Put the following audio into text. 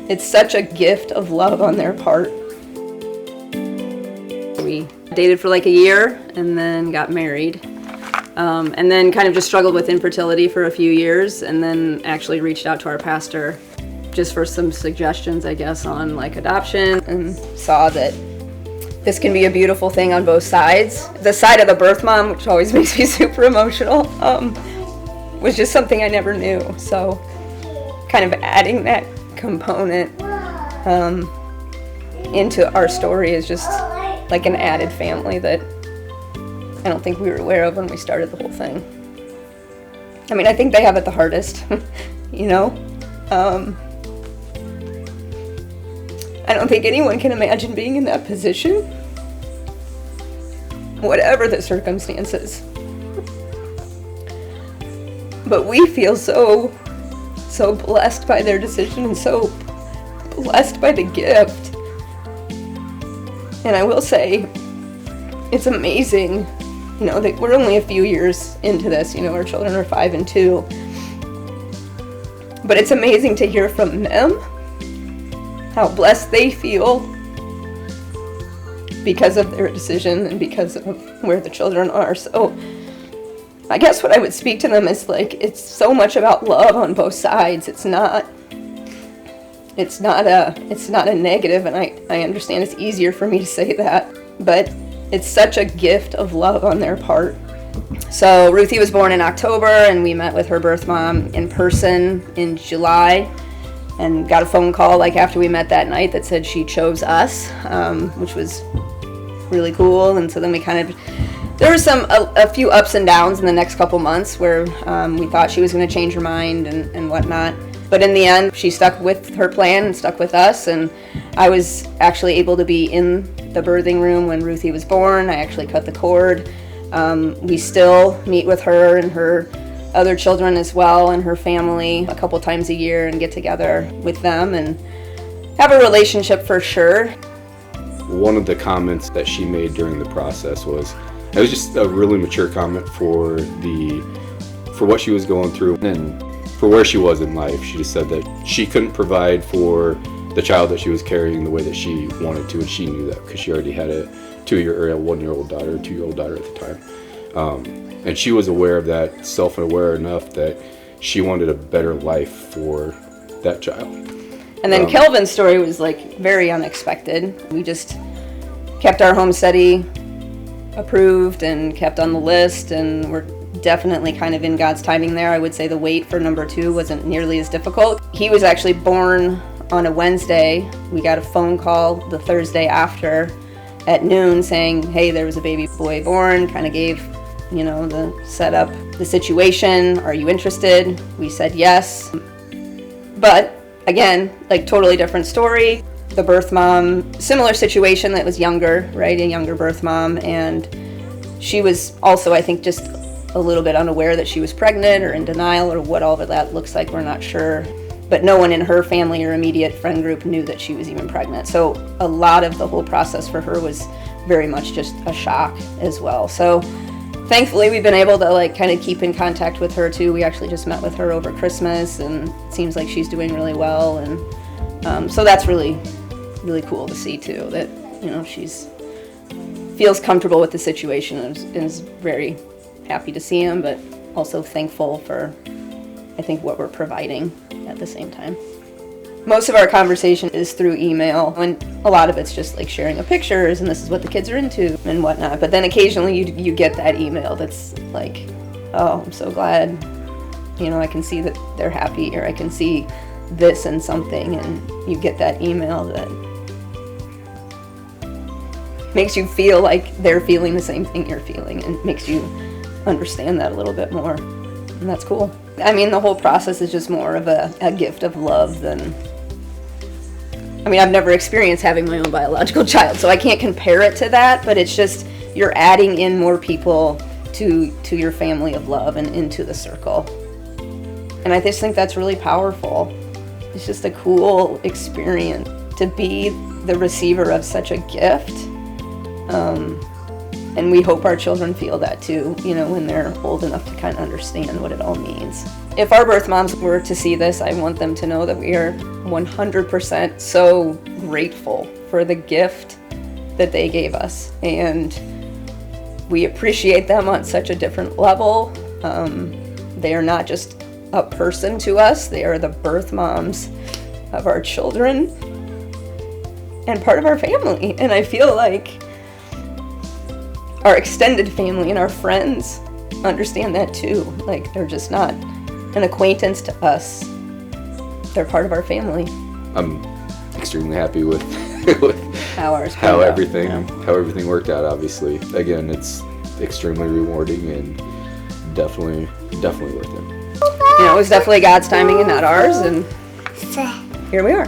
It's such a gift of love on their part. We dated for like a year and then got married. And then kind of just struggled with infertility for a few years, and then actually reached out to our pastor just for some suggestions, I guess, on like adoption, and saw that this can be a beautiful thing on both sides. The side of the birth mom, which always makes me super emotional, was just something I never knew. So kind of adding that component into our story is just like an added family that I don't think we were aware of when we started the whole thing. I mean, I think they have it the hardest, you know? I don't think anyone can imagine being in that position, whatever the circumstances. But we feel so blessed by their decision and so blessed by the gift. And I will say, it's amazing, you know, that we're only a few years into this, you know, our children are 5 and 2. But it's amazing to hear from them how blessed they feel because of their decision and because of where the children are. So I guess what I would speak to them is like, it's so much about love on both sides. It's not a negative, and I understand it's easier for me to say that, but it's such a gift of love on their part. So Ruthie was born in October, and we met with her birth mom in person in July, and got a phone call like after we met that night that said she chose us, which was really cool. And so then we kind of, there was a few ups and downs in the next couple months where we thought she was going to change her mind and whatnot. But in the end, she stuck with her plan and stuck with us. And I was actually able to be in the birthing room when Ruthie was born. I actually cut the cord. We still meet with her and her other children as well, and her family a couple times a year, and get together with them and have a relationship for sure. One of the comments that she made during the process was, it was just a really mature comment for what she was going through and for where she was in life. She just said that she couldn't provide for the child that she was carrying the way that she wanted to, and she knew that because she already had a 1-year-old daughter, a 2-year-old daughter at the time. And she was aware of that, self-aware enough that she wanted a better life for that child. And then Kelvin's story was like very unexpected. We just kept our home study approved and kept on the list, and we're definitely kind of in God's timing there. I would say the wait for number 2 wasn't nearly as difficult. He was actually born on a Wednesday. We got a phone call the Thursday after at noon saying, hey, there was a baby boy born, kind of gave, you know, the setup, the situation. Are you interested? We said yes. But again, like totally different story. The birth mom, similar situation that was younger, right? A younger birth mom. And she was also, I think, just a little bit unaware that she was pregnant or in denial or what all of that looks like. We're not sure. But no one in her family or immediate friend group knew that she was even pregnant. So a lot of the whole process for her was very much just a shock as well. So thankfully, we've been able to like kind of keep in contact with her too. We actually just met with her over Christmas, and it seems like she's doing really well. And so that's really, really cool to see too, that, you know, she's feels comfortable with the situation and is very happy to see him, but also thankful for, I think, what we're providing at the same time. Most of our conversation is through email, and a lot of it's just like sharing of pictures and this is what the kids are into and whatnot. But then occasionally you get that email that's like, oh, I'm so glad, you know, I can see that they're happy, or I can see this and something, and you get that email that makes you feel like they're feeling the same thing you're feeling, and makes you understand that a little bit more, and that's cool. I mean, the whole process is just more of a gift of love than, I mean, I've never experienced having my own biological child, so I can't compare it to that, but it's just, you're adding in more people to your family of love and into the circle. And I just think that's really powerful. It's just a cool experience to be the receiver of such a gift. And we hope our children feel that too, you know, when they're old enough to kind of understand what it all means. if our birth moms were to see this, I want them to know that we are 100% so grateful for the gift that they gave us. And we appreciate them on such a different level. They are not just a person to us, they are the birth moms of our children and part of our family. And I feel like our extended family and our friends understand that too. Like, they're just not an acquaintance to us. They're part of our family. I'm extremely happy with how everything worked out. Obviously, again, it's extremely rewarding and definitely worth it. You know, it was definitely God's timing and not ours, and here we are.